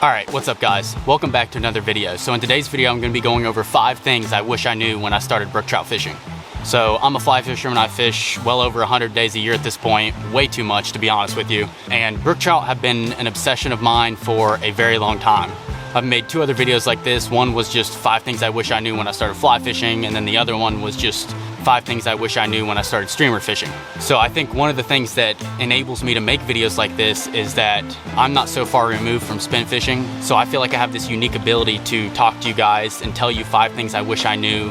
Alright, what's up guys? Welcome back to another video. So in today's video I'm going to be going over 5 things I wish I knew when I started brook trout fishing. So I'm a fly fisherman. I fish well over 100 days a year at this point, way too much to be honest with you. And brook trout have been an obsession of mine for a very long time. I've made 2 other videos like this. One was just 5 things I wish I knew when I started fly fishing, and then the other one was just 5 things I wish I knew when I started streamer fishing. So I think one of the things that enables me to make videos like this is that I'm not so far removed from spin fishing. So I feel like I have this unique ability to talk to you guys and tell you 5 things I wish I knew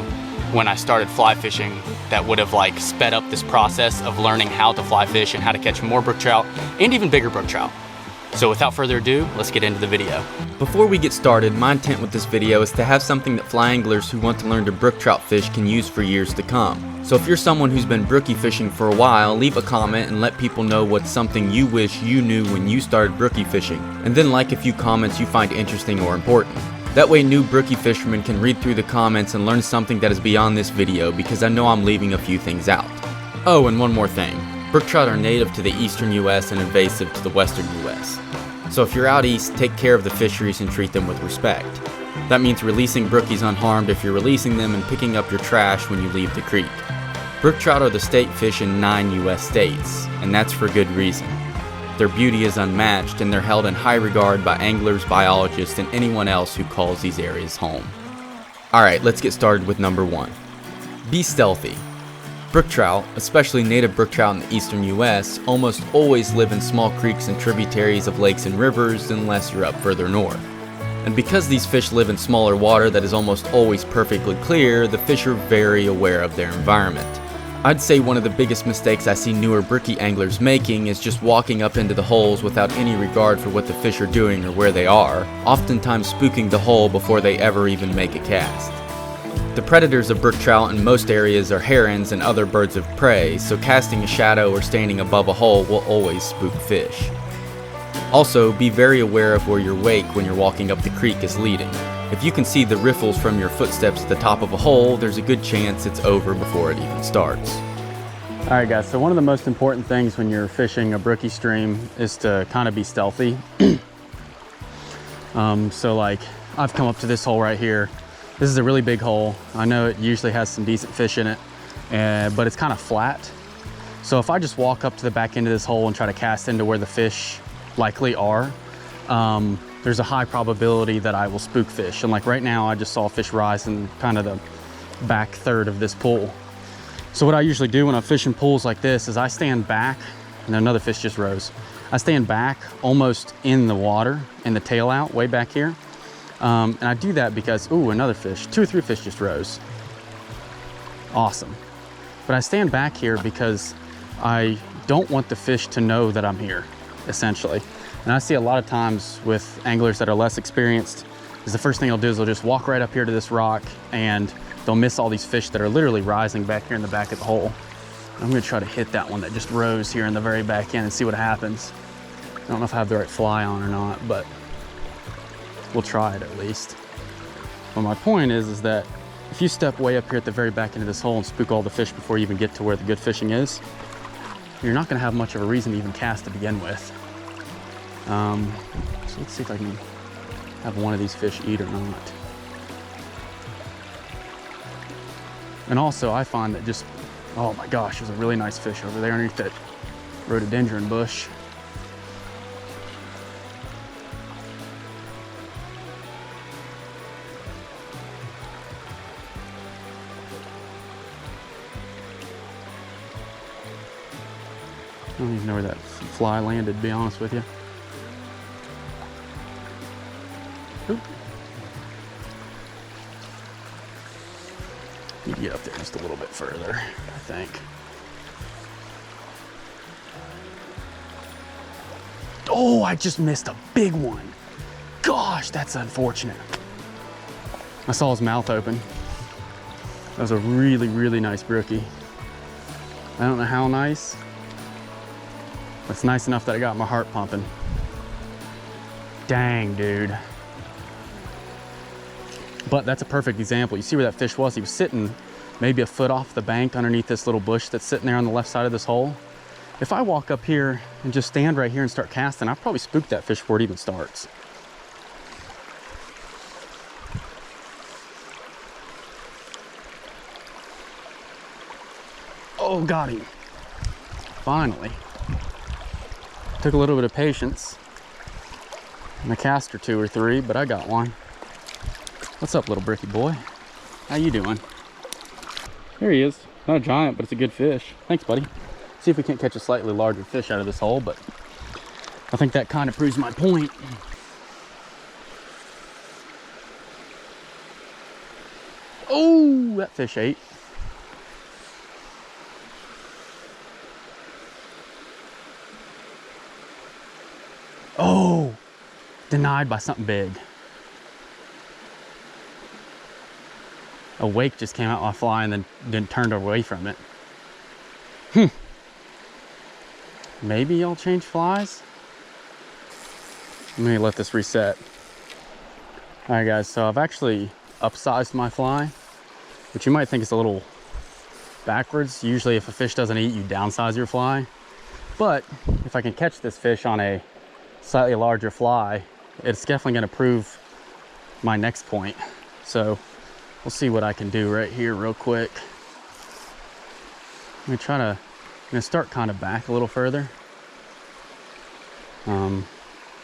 when I started fly fishing that would have like sped up this process of learning how to fly fish and how to catch more brook trout and even bigger brook trout. So without further ado, let's get into the video. Before we get started, my intent with this video is to have something that fly anglers who want to learn to brook trout fish can use for years to come. So if you're someone who's been brookie fishing for a while, leave a comment and let people know what's something you wish you knew when you started brookie fishing, and then like a few comments you find interesting or important. That way new brookie fishermen can read through the comments and learn something that is beyond this video, because I know I'm leaving a few things out. Oh, and one more thing. Brook trout are native to the eastern US and invasive to the western US. So if you're out east, take care of the fisheries and treat them with respect. That means releasing brookies unharmed if you're releasing them and picking up your trash when you leave the creek. Brook trout are the state fish in 9 US states, and that's for good reason. Their beauty is unmatched, and they're held in high regard by anglers, biologists, and anyone else who calls these areas home. Alright, let's get started with number 1. Be stealthy. Brook trout, especially native brook trout in the eastern US, almost always live in small creeks and tributaries of lakes and rivers unless you're up further north. And because these fish live in smaller water that is almost always perfectly clear, the fish are very aware of their environment. I'd say one of the biggest mistakes I see newer brookie anglers making is just walking up into the holes without any regard for what the fish are doing or where they are, oftentimes spooking the hole before they ever even make a cast. The predators of brook trout in most areas are herons and other birds of prey, so casting a shadow or standing above a hole will always spook fish. Also, be very aware of where your wake when you're walking up the creek is leading. If you can see the riffles from your footsteps at the top of a hole, there's a good chance it's over before it even starts. Alright guys, so one of the most important things when you're fishing a brookie stream is to kind of be stealthy. So like, I've come up to this hole right here. This is a really big hole. I know it usually has some decent fish in it, but it's kind of flat. So if I just walk up to the back end of this hole and try to cast into where the fish likely are, there's a high probability that I will spook fish. And like right now, I just saw a fish rise in kind of the back third of this pool. So what I usually do when I'm fishing pools like this is I stand back, and another fish just rose. I stand back almost in the water and the tail out way back here. And I do that because, ooh, another fish, 2 or 3 fish just rose. Awesome. But I stand back here because I don't want the fish to know that I'm here, essentially. And I see a lot of times with anglers that are less experienced, is the first thing they'll do is they'll just walk right up here to this rock and they'll miss all these fish that are literally rising back here in the back of the hole. I'm gonna try to hit that one that just rose here in the very back end and see what happens. I don't know if I have the right fly on or not, but we'll try it at least. But my point is that if you step way up here at the very back end of this hole and spook all the fish before you even get to where the good fishing is, you're not gonna have much of a reason to even cast to begin with. So let's see if I can have one of these fish eat or not. And also I find that just, oh my gosh, there's a really nice fish over there underneath that rhododendron bush. I don't even know where that fly landed, to be honest with you. Oop. Need to get up there just a little bit further, I think. Oh, I just missed a big one. Gosh, that's unfortunate. I saw his mouth open. That was a really, really nice brookie. I don't know how nice. It's nice enough that I got my heart pumping. Dang, dude. But that's a perfect example. You see where that fish was? He was sitting maybe a foot off the bank underneath this little bush that's sitting there on the left side of this hole. If I walk up here and just stand right here and start casting, I'll probably spook that fish before it even starts. Oh, got him. Finally. Took a little bit of patience and a cast or 2 or 3, but I got one. What's up, little brookie boy? How you doing? There he is. Not a giant, but it's a good fish. Thanks, buddy. See if we can't catch a slightly larger fish out of this hole, but I think that kind of proves my point. Oh, that fish ate. Oh, denied by something big. A wake just came out my fly and then turned away from it. Maybe I'll change flies. Let me let this reset. All right, guys, so I've actually upsized my fly, which you might think is a little backwards. Usually if a fish doesn't eat, you downsize your fly. But if I can catch this fish on a slightly larger fly, it's definitely gonna prove my next point. So we'll see what I can do right here real quick. I'm gonna start kind of back a little further.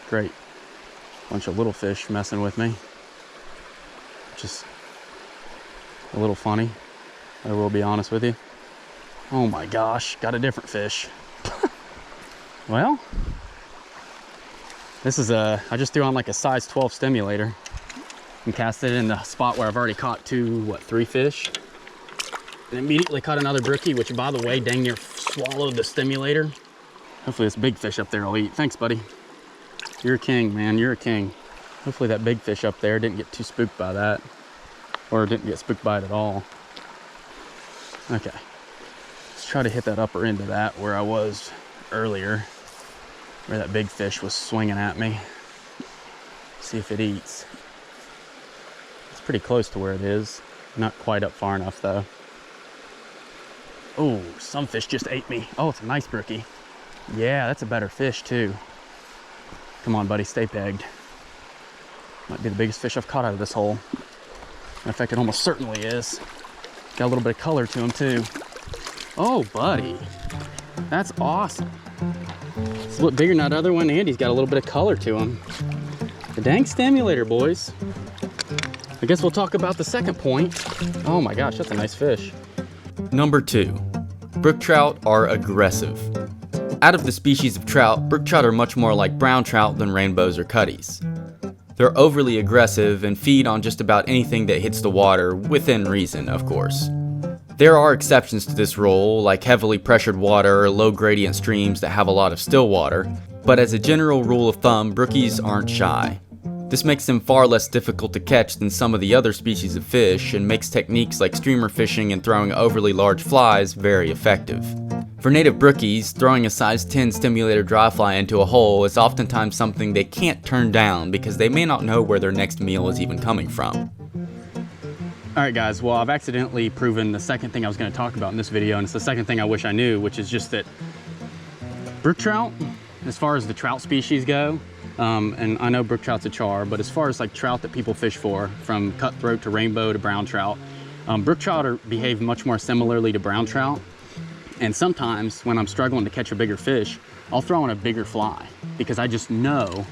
Great. Bunch of little fish messing with me. Just a little funny, I will be honest with you. Oh my gosh, got a different fish. Well, this is I just threw on like a size 12 stimulator and cast it in the spot where I've already caught 3 fish. And immediately caught another brookie, which by the way, dang near swallowed the stimulator. Hopefully this big fish up there will eat. Thanks, buddy. You're a king, man, you're a king. Hopefully that big fish up there didn't get too spooked by that, or didn't get spooked by it at all. Okay, let's try to hit that upper end of that where I was earlier, where that big fish was swinging at me. See if it eats. It's pretty close to where it is. Not quite up far enough though. Oh, some fish just ate me. Oh, it's a nice brookie. Yeah, that's a better fish too. Come on, buddy, stay pegged. Might be the biggest fish I've caught out of this hole. In fact, it almost certainly is. Got a little bit of color to him too. Oh, buddy, that's awesome. It's a little bigger than that other one, and he's got a little bit of color to him. The dang stimulator, boys. I guess we'll talk about the second point. Oh my gosh, that's a nice fish. Number 2. Brook trout are aggressive. Out of the species of trout, brook trout are much more like brown trout than rainbows or cutties. They're overly aggressive and feed on just about anything that hits the water, within reason, of course. There are exceptions to this rule, like heavily pressured water or low gradient streams that have a lot of still water, but as a general rule of thumb, brookies aren't shy. This makes them far less difficult to catch than some of the other species of fish and makes techniques like streamer fishing and throwing overly large flies very effective. For native brookies, throwing a size 10 stimulator dry fly into a hole is oftentimes something they can't turn down because they may not know where their next meal is even coming from. All right, guys, well, I've accidentally proven the second thing I was gonna talk about in this video, and it's the second thing I wish I knew, which is just that brook trout, as far as the trout species go, and I know brook trout's a char, but as far as like trout that people fish for, from cutthroat to rainbow to brown trout, brook trout behave much more similarly to brown trout. And sometimes when I'm struggling to catch a bigger fish, I'll throw in a bigger fly because I just know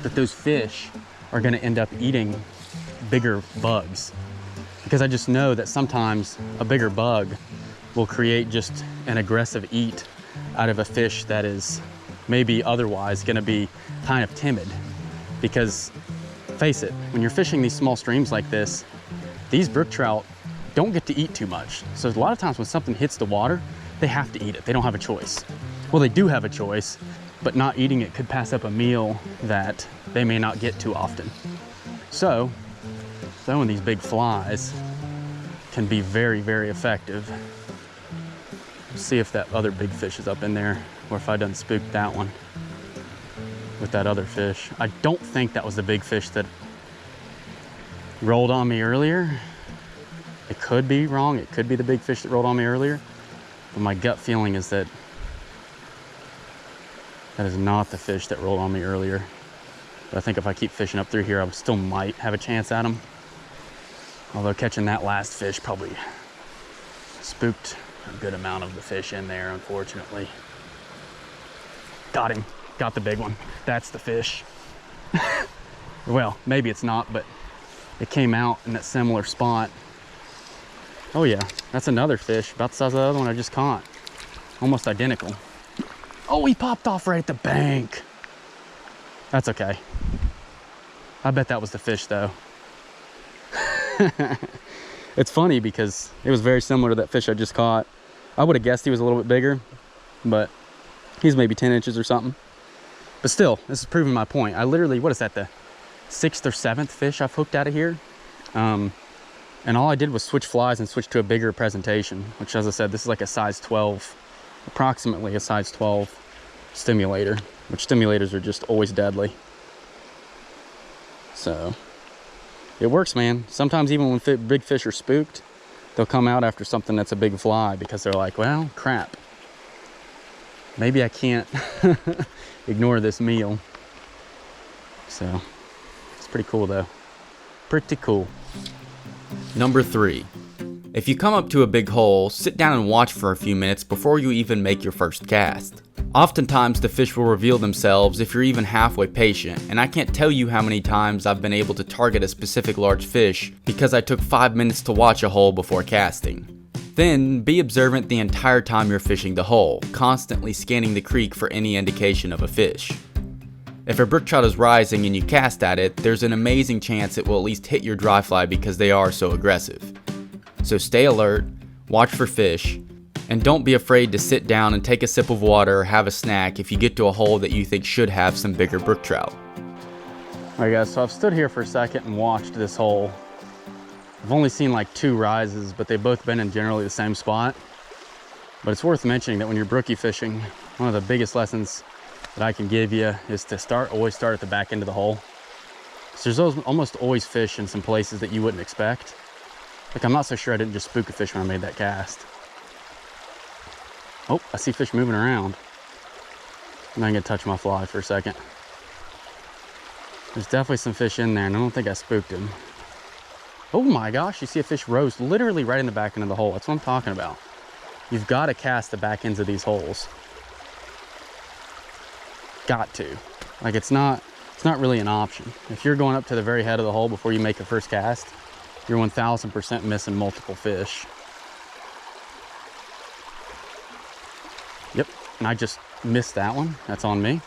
that those fish are gonna end up eating bigger bugs. Because I just know that sometimes a bigger bug will create just an aggressive eat out of a fish that is maybe otherwise gonna be kind of timid. Because face it, when you're fishing these small streams like this, these brook trout don't get to eat too much. So a lot of times when something hits the water, they have to eat it. They don't have a choice. Well, they do have a choice, but not eating it could pass up a meal that they may not get too often. So, throwing these big flies can be very, very effective. See if that other big fish is up in there, or if I done spooked that one with that other fish. I don't think that was the big fish that rolled on me earlier. It could be wrong. It could be the big fish that rolled on me earlier. But my gut feeling is that that is not the fish that rolled on me earlier. But I think if I keep fishing up through here, I still might have a chance at him. Although catching that last fish probably spooked a good amount of the fish in there, unfortunately. Got him. Got the big one. That's the fish. Well, maybe it's not, but it came out in that similar spot. Oh yeah, that's another fish, about the size of the other one I just caught. Almost identical. Oh, he popped off right at the bank. That's okay. I bet that was the fish though. It's funny because it was very similar to that fish I just caught. I would have guessed he was a little bit bigger, but he's maybe 10 inches or something. But still, this is proving my point. I literally, what is that, the 6th or 7th fish I've hooked out of here? And all I did was switch flies and switch to a bigger presentation, which, as I said, this is like a size 12, approximately a size 12 stimulator, which stimulators are just always deadly. So it works, man. Sometimes even when big fish are spooked, they'll come out after something that's a big fly because they're like, well, crap. Maybe I can't ignore this meal. So it's pretty cool though. Pretty cool. Number 3. If you come up to a big hole, sit down and watch for a few minutes before you even make your first cast. Oftentimes the fish will reveal themselves if you're even halfway patient, and I can't tell you how many times I've been able to target a specific large fish because I took 5 minutes to watch a hole before casting. Then, be observant the entire time you're fishing the hole, constantly scanning the creek for any indication of a fish. If a brook trout is rising and you cast at it, there's an amazing chance it will at least hit your dry fly because they are so aggressive. So stay alert, watch for fish, and don't be afraid to sit down and take a sip of water or have a snack if you get to a hole that you think should have some bigger brook trout. Alright guys, so I've stood here for a second and watched this hole. I've only seen like 2 rises, but they've both been in generally the same spot. But it's worth mentioning that when you're brookie fishing, one of the biggest lessons that I can give you is to always start at the back end of the hole. So there's almost always fish in some places that you wouldn't expect. Like, I'm not so sure I didn't just spook a fish when I made that cast. Oh, I see fish moving around. I'm gonna touch my fly for a second. There's definitely some fish in there, and I don't think I spooked him. Oh my gosh, you see a fish rose literally right in the back end of the hole. That's what I'm talking about. You've got to cast the back ends of these holes. Got to. Like, it's not really an option. If you're going up to the very head of the hole before you make the first cast, you're 1000% missing multiple fish. Yep, and I just missed that one. That's on me.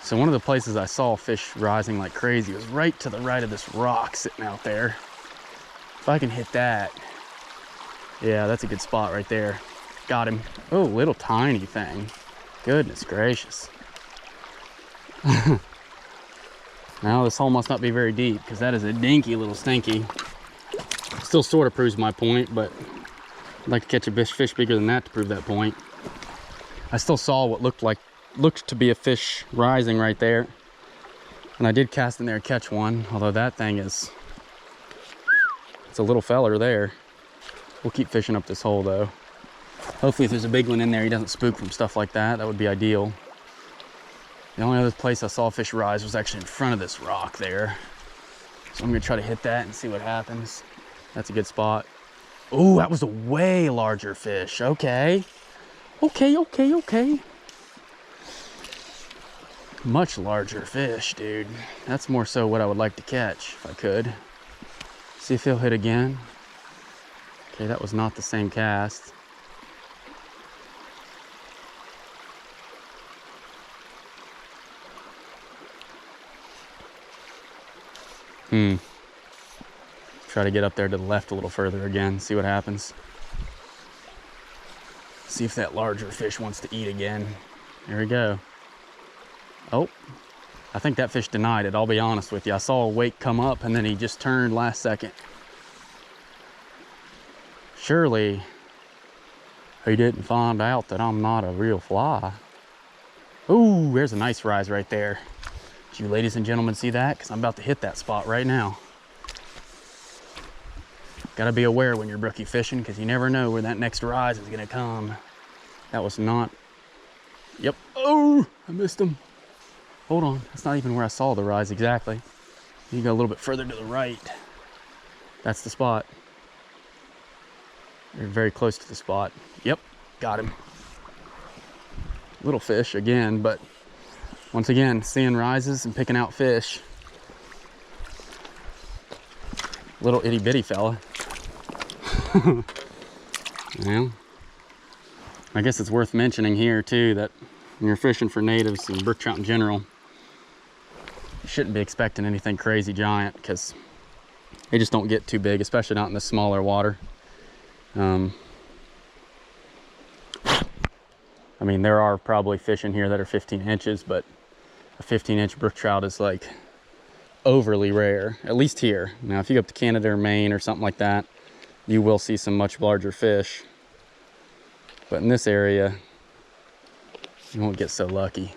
So one of the places I saw fish rising like crazy was right to the right of this rock sitting out there. If I can hit that, yeah, that's a good spot right there. Got him. Oh, little tiny thing. Goodness gracious. Now this hole must not be very deep because that is a dinky little stinky. Still sort of proves my point, but I'd like to catch a fish bigger than that to prove that point. I still saw what looked to be a fish rising right there, and I did cast in there and catch one, although that thing it's a little feller there. We'll keep fishing up this hole though. Hopefully if there's a big one in there, he doesn't spook from stuff like that. That would be ideal. The only other place I saw fish rise was actually in front of this rock there, so I'm gonna try to hit that and see what happens. That's a good spot. Oh, that was a way larger fish. Okay. Okay. Much larger fish, dude. That's more so what I would like to catch if I could. See if he'll hit again. Okay, that was not the same cast. Try to get up there to the left a little further again, see what happens. See if that larger fish wants to eat again. There we go. Oh, I think that fish denied it, I'll be honest with you. I saw a wake come up and then he just turned last second. Surely he didn't find out that I'm not a real fly. Ooh, there's a nice rise right there. Did you ladies and gentlemen see that? Because I'm about to hit that spot right now. Gotta be aware when you're brookie fishing because you never know where that next rise is gonna come. That was not, yep, oh, I missed him. Hold on, that's not even where I saw the rise exactly. You go a little bit further to the right. That's the spot. They're very close to the spot. Yep, got him. Little fish again, but once again, seeing rises and picking out fish. Little itty bitty fella. Well, I guess it's worth mentioning here too that when you're fishing for natives and brook trout in general, you shouldn't be expecting anything crazy giant because they just don't get too big, especially not in the smaller water. I mean, there are probably fish in here that are 15 inches, but a 15-inch brook trout is like overly rare, at least here. Now, if you go up to Canada or Maine or something like that, you will see some much larger fish. But in this area, you won't get so lucky.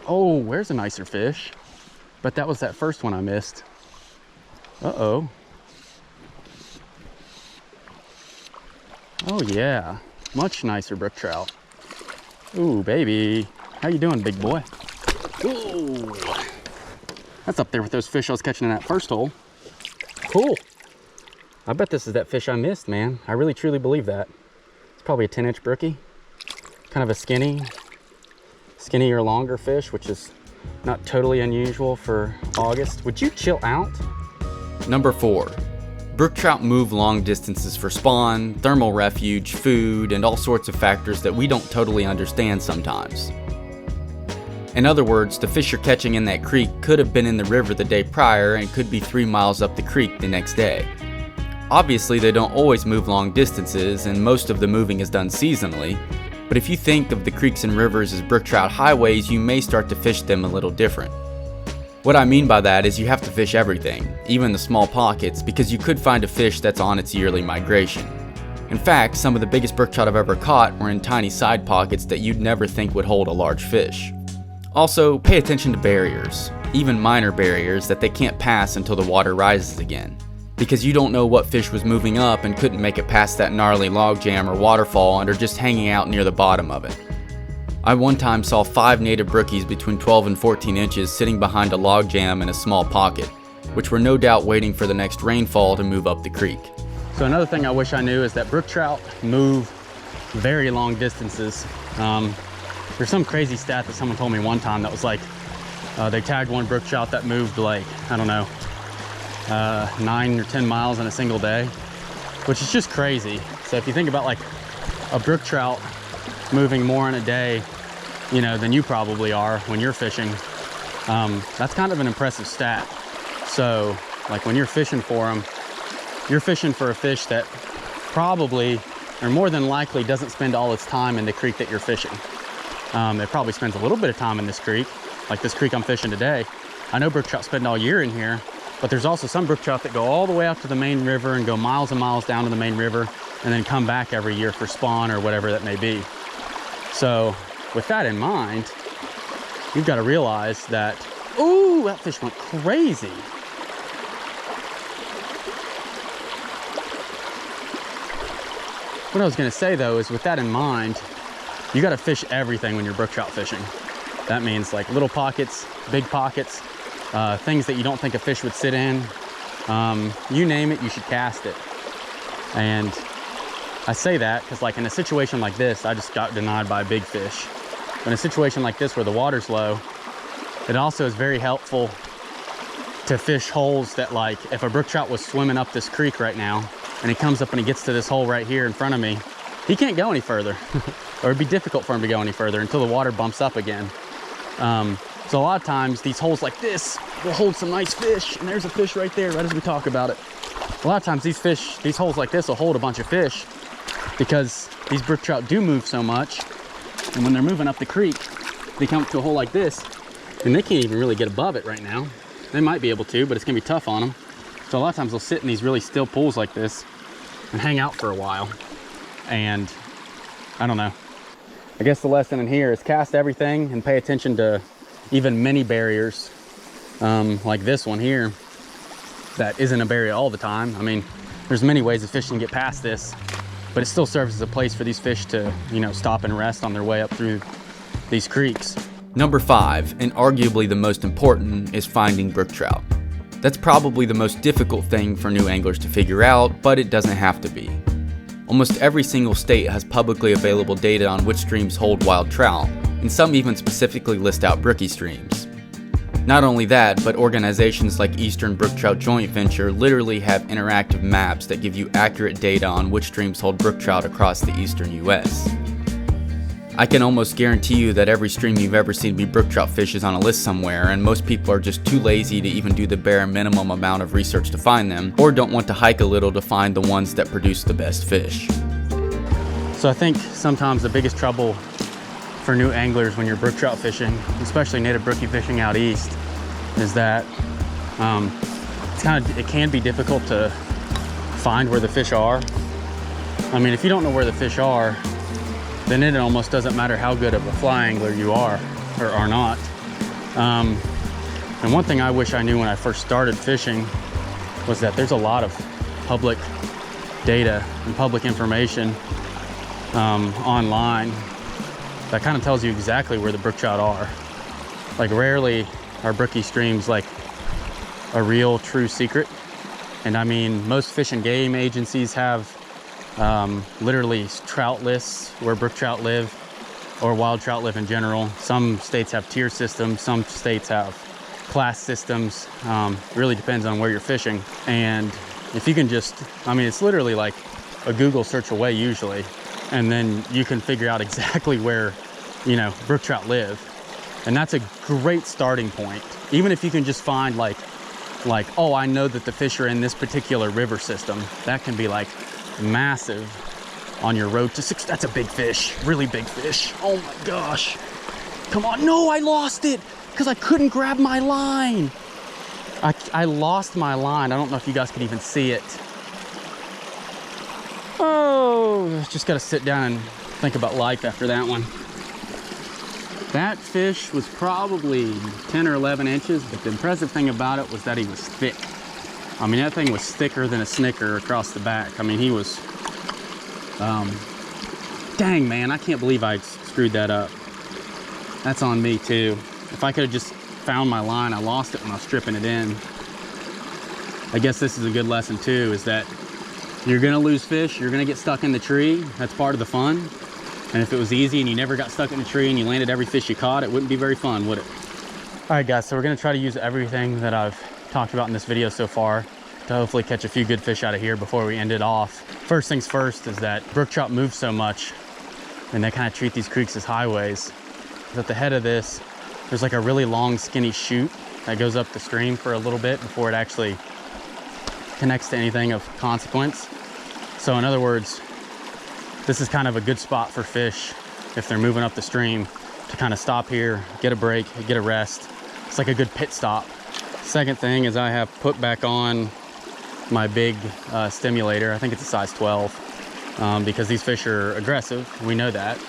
Oh, where's a nicer fish? But that was that first one I missed. Uh-oh. Oh yeah, much nicer brook trout. Ooh, baby. How you doing, big boy? Ooh. That's up there with those fish I was catching in that first hole. Cool. I bet this is that fish I missed, man. I really truly believe that. It's probably a 10-inch brookie. Kind of a skinny or longer fish, which is not totally unusual for August. Would you chill out? Number 4. Brook trout move long distances for spawn, thermal refuge, food, and all sorts of factors that we don't totally understand sometimes. In other words, the fish you're catching in that creek could have been in the river the day prior and could be 3 miles up the creek the next day. Obviously, they don't always move long distances, and most of the moving is done seasonally, but if you think of the creeks and rivers as brook trout highways, you may start to fish them a little different. What I mean by that is you have to fish everything, even the small pockets, because you could find a fish that's on its yearly migration. In fact, some of the biggest brook trout I've ever caught were in tiny side pockets that you'd never think would hold a large fish. Also, pay attention to barriers, even minor barriers that they can't pass until the water rises again, because you don't know what fish was moving up and couldn't make it past that gnarly log jam or waterfall and are just hanging out near the bottom of it. I one time saw 5 native brookies between 12 and 14 inches sitting behind a log jam in a small pocket, which were no doubt waiting for the next rainfall to move up the creek. So another thing I wish I knew is that brook trout move very long distances. There's some crazy stat that someone told me one time that was like, they tagged one brook trout that moved like, I don't know, 9 or 10 miles in a single day, which is just crazy. So if you think about like a brook trout moving more in a day, you know, than you probably are when you're fishing, that's kind of an impressive stat. So like when you're fishing for them, you're fishing for a fish that probably, or more than likely, doesn't spend all its time in the creek that you're fishing. It probably spends a little bit of time in this creek, like this creek I'm fishing today. I know brook trout spend all year in here, but there's also some brook trout that go all the way out to the main river and go miles and miles down to the main river and then come back every year for spawn or whatever that may be. So with that in mind, you've got to realize that, ooh, that fish went crazy. What I was going to say though is with that in mind, you got to fish everything when you're brook trout fishing. That means like little pockets, big pockets, things that you don't think a fish would sit in. You name it, you should cast it. And I say that because like in a situation like this, I just got denied by a big fish. But in a situation like this where the water's low, it also is very helpful to fish holes that, like, if a brook trout was swimming up this creek right now and he comes up and he gets to this hole right here in front of me, he can't go any further. Or it'd be difficult for him to go any further until the water bumps up again. So a lot of times these holes like this will hold some nice fish, and there's a fish right there right as we talk about it. A lot of times these holes like this will hold a bunch of fish because these brook trout do move so much, and when they're moving up the creek, they come up to a hole like this, and they can't even really get above it right now. They might be able to, but it's gonna be tough on them. So a lot of times they'll sit in these really still pools like this and hang out for a while. And I don't know. I guess the lesson in here is cast everything and pay attention to even mini barriers like this one here that isn't a barrier all the time. I mean, there's many ways of fishing to get past this, but it still serves as a place for these fish to, you know, stop and rest on their way up through these creeks. Number 5, and arguably the most important, is finding brook trout. That's probably the most difficult thing for new anglers to figure out, but it doesn't have to be. Almost every single state has publicly available data on which streams hold wild trout, and some even specifically list out brookie streams. Not only that, but organizations like Eastern Brook Trout Joint Venture literally have interactive maps that give you accurate data on which streams hold brook trout across the eastern US. I can almost guarantee you that every stream you've ever seen be brook trout fish is on a list somewhere, and most people are just too lazy to even do the bare minimum amount of research to find them, or don't want to hike a little to find the ones that produce the best fish. So I think sometimes the biggest trouble for new anglers when you're brook trout fishing, especially native brookie fishing out east, is that it can be difficult to find where the fish are. I mean, if you don't know where the fish are, then it almost doesn't matter how good of a fly angler you are or are not. And one thing I wish I knew when I first started fishing was that there's a lot of public data and public information online that kind of tells you exactly where the brook trout are. Like, rarely are brookie streams like a real true secret. And I mean, most fish and game agencies have literally trout lists where brook trout live, or wild trout live in general. Some states have tier systems, some states have class systems. Really depends on where you're fishing. And if you can just, I mean, it's literally like a Google search away usually, and then you can figure out exactly where, you know, brook trout live. And that's a great starting point. Even if you can just find like, oh, I know that the fish are in this particular river system, that can be like massive on your road to success. That's a big fish, really big fish. Oh my gosh. Come on, no, I lost it because I couldn't grab my line. I lost my line. I don't know if you guys could even see it. Oh, just gotta sit down and think about life after that one. That fish was probably 10 or 11 inches, but the impressive thing about it was that he was thick. I mean, that thing was thicker than a Snicker across the back. I mean, he was, dang man, I can't believe I screwed that up. That's on me too. If I could have just found my line, I lost it when I was stripping it in. I guess this is a good lesson too, is that you're gonna lose fish, you're gonna get stuck in the tree. That's part of the fun. And if it was easy and you never got stuck in the tree and you landed every fish you caught, it wouldn't be very fun, would it? All right guys, so we're gonna try to use everything that I've talked about in this video so far to hopefully catch a few good fish out of here before we end it off. First things first is that brook trout move so much and they kind of treat these creeks as highways. At the head of this, there's like a really long skinny chute that goes up the stream for a little bit before it actually connects to anything of consequence. So in other words, this is kind of a good spot for fish if they're moving up the stream to kind of stop here, get a break, get a rest. It's like a good pit stop. Second thing is I have put back on my big stimulator. I think it's a size 12 because these fish are aggressive. We know that.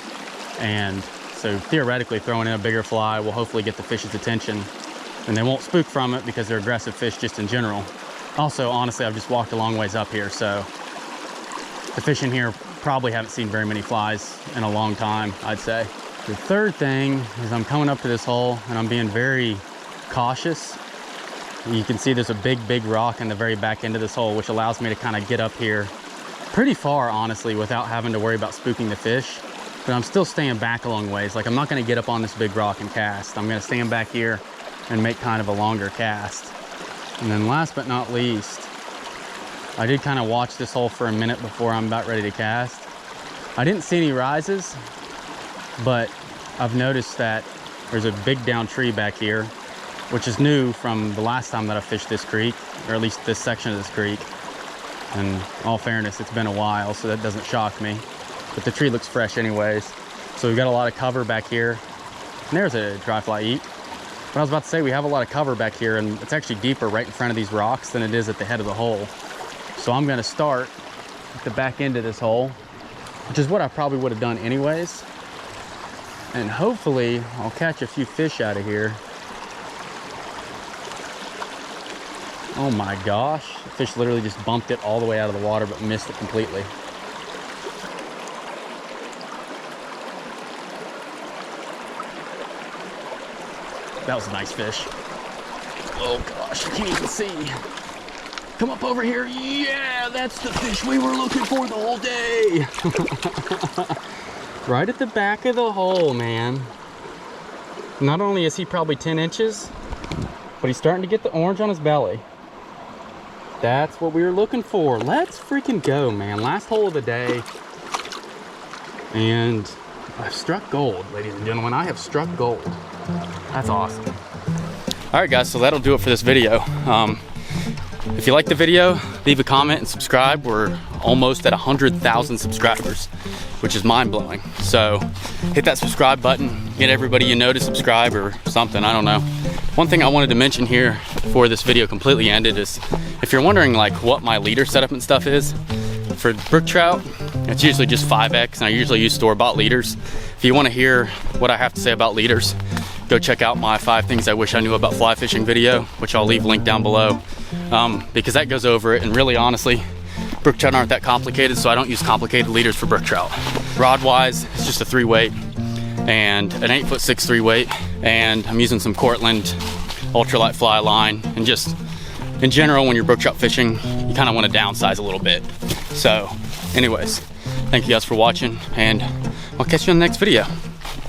And so theoretically throwing in a bigger fly will hopefully get the fish's attention and they won't spook from it because they're aggressive fish just in general. Also, honestly, I've just walked a long ways up here, so the fish in here probably haven't seen very many flies in a long time, I'd say. The third thing is I'm coming up to this hole and I'm being very cautious. You can see there's a big rock in the very back end of this hole, which allows me to kind of get up here pretty far, honestly, without having to worry about spooking the fish. But I'm still staying back a long ways. Like, I'm not gonna get up on this big rock and cast. I'm gonna stand back here and make kind of a longer cast. And then last but not least, I did kind of watch this hole for a minute before I'm about ready to cast. I didn't see any rises, but I've noticed that there's a big down tree back here, which is new from the last time that I fished this creek, or at least this section of this creek. And all fairness, it's been a while, so that doesn't shock me. But the tree looks fresh anyways. So we've got a lot of cover back here. And there's a dry fly eat. But I was about to say, we have a lot of cover back here, and it's actually deeper right in front of these rocks than it is at the head of the hole. So I'm gonna start at the back end of this hole, which is what I probably would have done anyways. And hopefully I'll catch a few fish out of here. Oh my gosh. The fish literally just bumped it all the way out of the water, but missed it completely. That was a nice fish. Oh gosh, I can't even see. Come up over here. Yeah, that's the fish we were looking for the whole day. Right at the back of the hole, man. Not only is he probably 10 inches, but he's starting to get the orange on his belly. That's what we were looking for. Let's freaking go, man. Last hole of the day. And I've struck gold, ladies and gentlemen. I have struck gold. That's awesome. All right, guys, so that'll do it for this video. If you like the video, leave a comment and subscribe. We're almost at 100,000 subscribers, which is mind-blowing. So hit that subscribe button, get everybody you know to subscribe or something, I don't know. One thing I wanted to mention here before this video completely ended is, if you're wondering like what my leader setup and stuff is, for brook trout, it's usually just 5X, and I usually use store-bought leaders. If you want to hear what I have to say about leaders, go check out my 5 things I wish I knew about fly fishing video, which I'll leave linked down below, because that goes over it. And really, honestly, brook trout aren't that complicated, so I don't use complicated leaders for brook trout. Rod-wise, it's just a 3-weight and an 8'6" 3-weight, and I'm using some Cortland ultralight fly line. And just in general, when you're brook trout fishing, you kind of want to downsize a little bit. So anyways, thank you guys for watching, and I'll catch you in the next video.